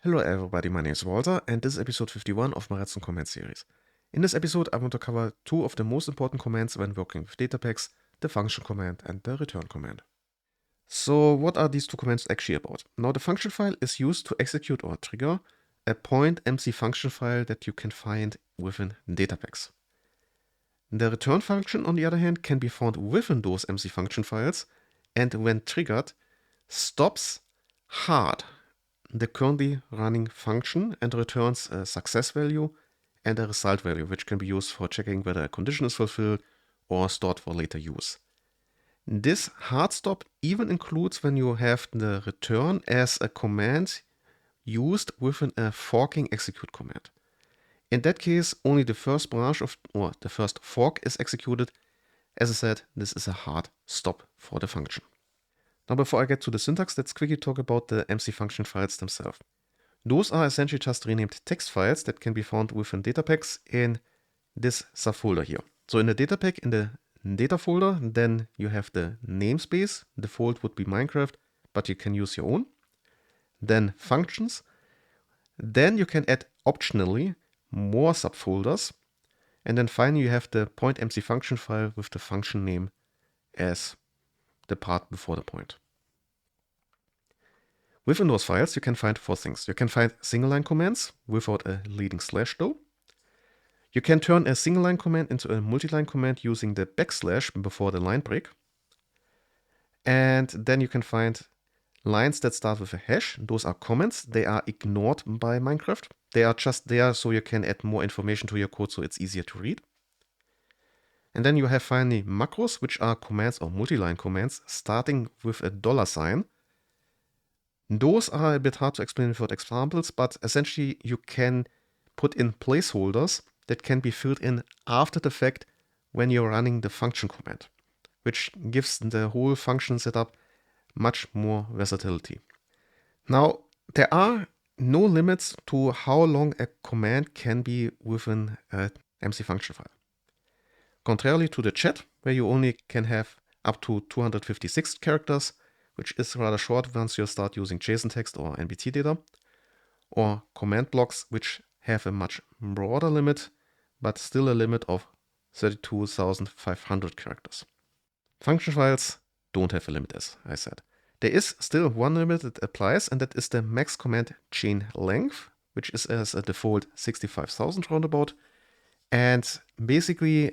Hello everybody, my name is Walter and this is episode 51 of my Redstone Commands Series. In this episode I want to cover two of the most important commands when working with data packs, the function command and the return command. So what are these two commands actually about? Now the function file is used to execute or trigger a point MC function file that you can find within data packs. The return function on the other hand can be found within those MC function files and when triggered stops hard the currently running function and returns a success value and a result value, which can be used for checking whether a condition is fulfilled or stored for later use. This hard stop even includes when you have the return as a command used within a forking execute command. In that case, only the first branch or the first fork is executed. As I said, this is a hard stop for the function. Now, before I get to the syntax, let's quickly talk about the MC function files themselves. Those are essentially just renamed text files that can be found within data packs in this subfolder here. So in the data pack, in the data folder, then you have the namespace. Default would be Minecraft, but you can use your own. Then functions. Then you can add optionally more subfolders. And then finally you have the point MC function file with the function name as the part before the point. Within those files, you can find four things. You can find single line commands without a leading slash though. You can turn a single line command into a multi-line command using the backslash before the line break. And then you can find lines that start with a hash. Those are comments. They are ignored by Minecraft. They are just there so you can add more information to your code so it's easier to read. And then you have finally macros, which are commands or multi-line commands starting with a $sign. Those are a bit hard to explain without examples, but essentially you can put in placeholders that can be filled in after the fact when you're running the function command, which gives the whole function setup much more versatility. Now, there are no limits to how long a command can be within an MC function file. Contrarily to the chat, where you only can have up to 256 characters, which is rather short once you start using JSON text or NBT data, or command blocks, which have a much broader limit, but still a limit of 32,500 characters. Function files don't have a limit, as I said. There is still one limit that applies, and that is the max command chain length, which is as a default 65,000 roundabout. And basically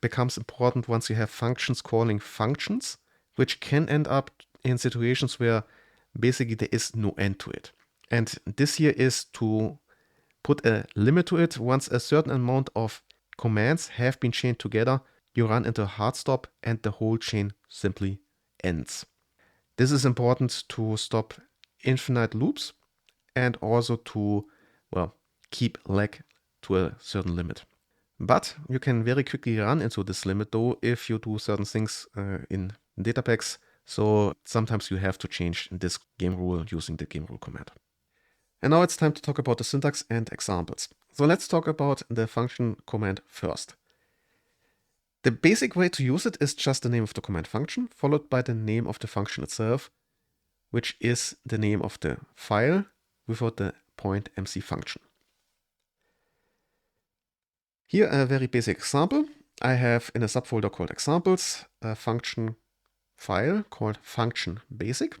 becomes important once you have functions calling functions, which can end up in situations where basically there is no end to it. And this here is to put a limit to it. Once a certain amount of commands have been chained together, you run into a hard stop and the whole chain simply ends. This is important to stop infinite loops and also to, well, keep lag to a certain limit. But you can very quickly run into this limit though if you do certain things in data packs. So sometimes you have to change this game rule using the game rule command. And now it's time to talk about the syntax and examples. So let's talk about the function command first. The basic way to use it is just the name of the command function followed by the name of the function itself, which is the name of the file without the point MC function. Here a very basic example. I have in a subfolder called examples a function file called function basic.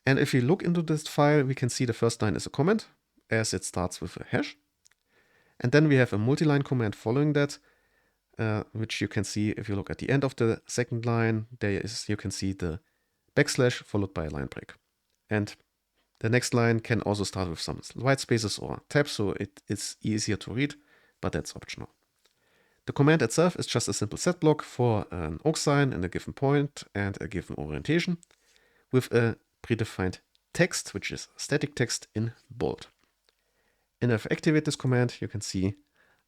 And if we look into this file, we can see the first line is a comment as it starts with a hash. And then we have a multi-line command following that, which you can see if you look at the end of the second line, you can see the backslash followed by a line break. And the next line can also start with some white spaces or tabs, so it is easier to read, but that's optional. The command itself is just a simple set block for an oak sign in a given point and a given orientation with a predefined text, which is static text in bold. And if I activate this command, you can see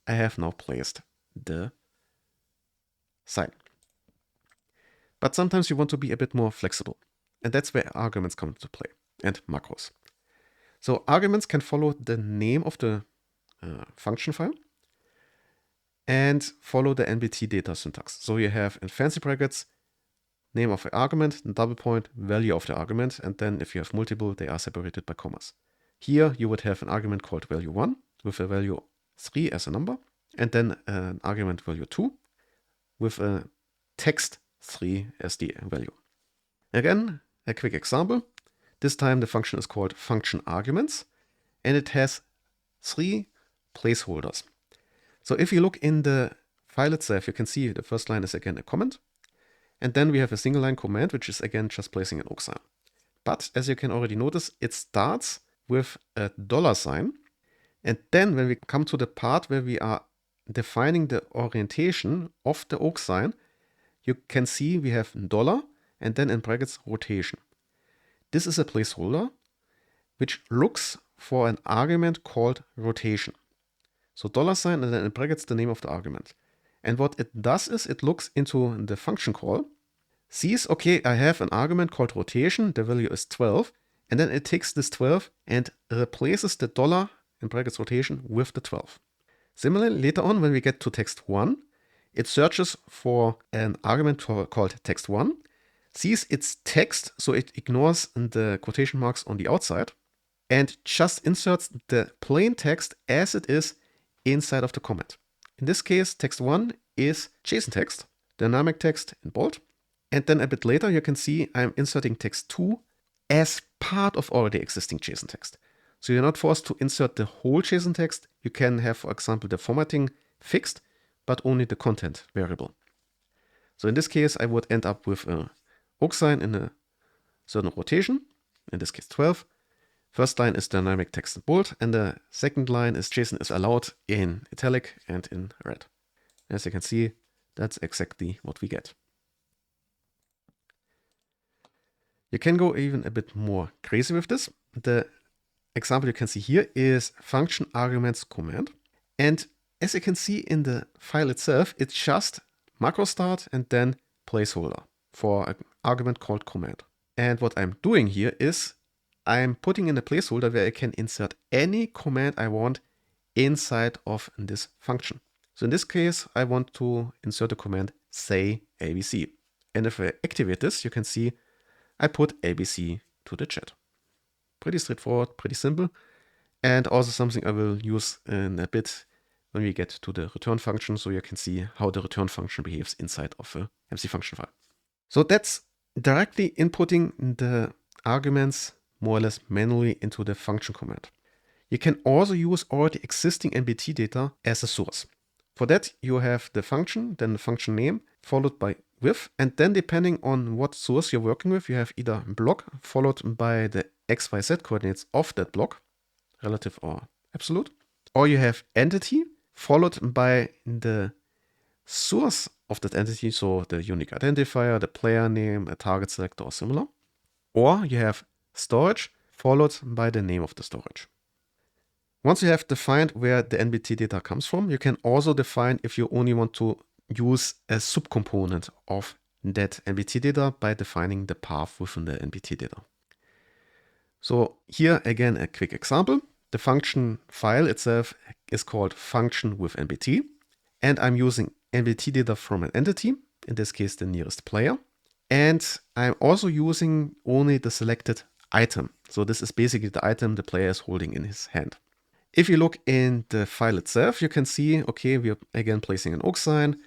I have now placed the sign. But sometimes you want to be a bit more flexible, and that's where arguments come into play and macros. So arguments can follow the name of the function file and follow the NBT data syntax. So you have in fancy brackets, name of the argument, double point, value of the argument, and then if you have multiple, they are separated by commas. Here you would have an argument called value1 with a value 3 as a number, and then an argument value 2 with a text 3 as the value. Again, a quick example. This time the function is called function arguments, and it has 3 placeholders. So if you look in the file itself, you can see the first line is again a comment, and then we have a single line command, which is again just placing an sign. But as you can already notice, it starts with a $sign. And then when we come to the part where we are defining the orientation of the sign, you can see we have dollar and then in brackets rotation. This is a placeholder which looks for an argument called rotation. So $sign and then in brackets the name of the argument. And what it does is it looks into the function call, sees, okay, I have an argument called rotation, the value is 12, and then it takes this 12 and replaces the dollar in brackets rotation with the 12. Similarly, later on when we get to text 1, it searches for an argument called text1, sees its text, so it ignores the quotation marks on the outside, and just inserts the plain text as it is inside of the comment. In this case, text1 is JSON text, dynamic text in bold, and then a bit later you can see I'm inserting text2 as part of already existing JSON text. So you're not forced to insert the whole JSON text. You can have, for example, the formatting fixed, but only the content variable. So in this case, I would end up with a sign in a certain rotation, in this case 12. First line is dynamic text in bold, and the second line is JSON is allowed in italic and in red. As you can see, that's exactly what we get. You can go even a bit more crazy with this. The example you can see here is function arguments command. And as you can see in the file itself, it's just macro start and then placeholder for an argument called command. And what I'm doing here is I'm putting in a placeholder where I can insert any command I want inside of this function. So in this case, I want to insert a command say ABC. And if I activate this, you can see I put ABC to the chat. Pretty straightforward, pretty simple, and also something I will use in a bit when we get to the return function, so you can see how the return function behaves inside of a MCFunction file. So that's directly inputting the arguments more or less manually into the function command. You can also use already existing NBT data as a source. For that, you have the function, then the function name, followed by with, and then depending on what source you're working with, you have either block followed by the XYZ coordinates of that block, relative or absolute, or you have entity followed by the source of that entity, so the unique identifier, the player name, a target selector, or similar, or you have storage followed by the name of the storage. Once you have defined where the NBT data comes from, you can also define if you only want to use a subcomponent of that NBT data by defining the path within the NBT data. So here again a quick example. The function file itself is called function with NBT, and I'm using NBT data from an entity, in this case the nearest player, and I'm also using only the selected item. So this is basically the item the player is holding in his hand. If you look in the file itself, you can see, okay, we are again placing an sign.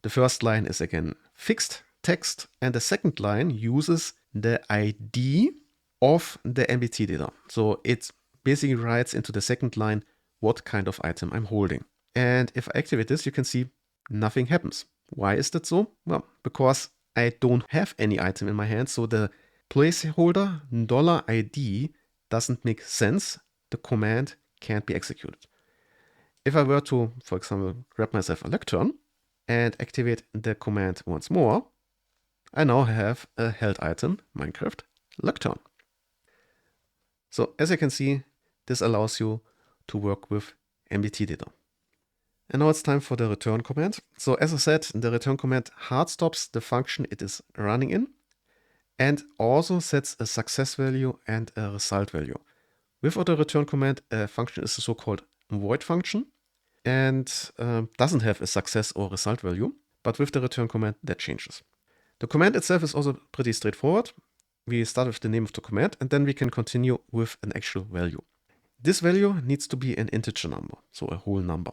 The first line is again fixed text, and the second line uses the ID of the NBT data. So it basically writes into the second line what kind of item I'm holding. And if I activate this, you can see nothing happens. Why is that so? Well, because I don't have any item in my hand, so the placeholder $ID doesn't make sense. The command can't be executed. If I were to, for example, grab myself a lectern and activate the command once more, I now have a held item, Minecraft lectern. So as you can see, this allows you to work with NBT data. And now it's time for the return command. So as I said, the return command hard stops the function it is running in and also sets a success value and a result value. Without a return command, a function is a so-called void function and doesn't have a success or result value. But with the return command, that changes. The command itself is also pretty straightforward. We start with the name of the command and then we can continue with an actual value. This value needs to be an integer number, so a whole number.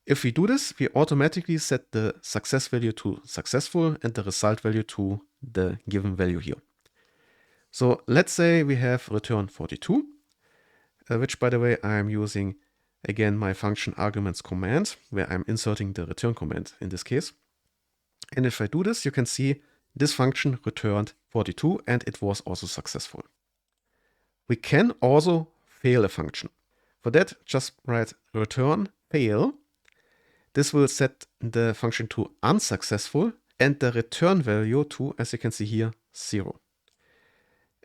If we do this, we automatically set the success value to successful and the result value to the given value here. So let's say we have return 42, which by the way, I'm using again my function arguments command, where I'm inserting the return command in this case. And if I do this, you can see this function returned 42 and it was also successful. We can also fail a function. For that, just write return fail. This will set the function to unsuccessful and the return value to, as you can see here, 0.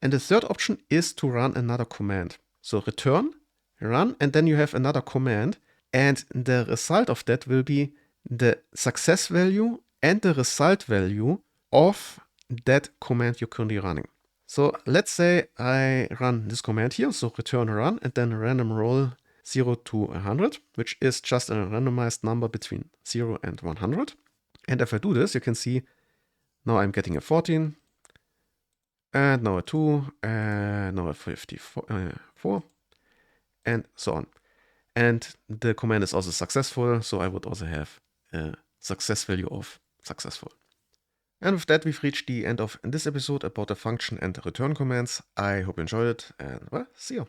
And the third option is to run another command. So return, run, and then you have another command. And the result of that will be the success value and the result value of that command you're currently running. So let's say I run this command here, so return run, and then random roll 0 to 100, which is just a randomized number between 0 and 100. And if I do this, you can see now I'm getting a 14, and now a 2, and now a 54, and so on. And the command is also successful, so I would also have a success value of successful. And with that, we've reached the end of this episode about the function and the return commands. I hope you enjoyed it, and well, see you.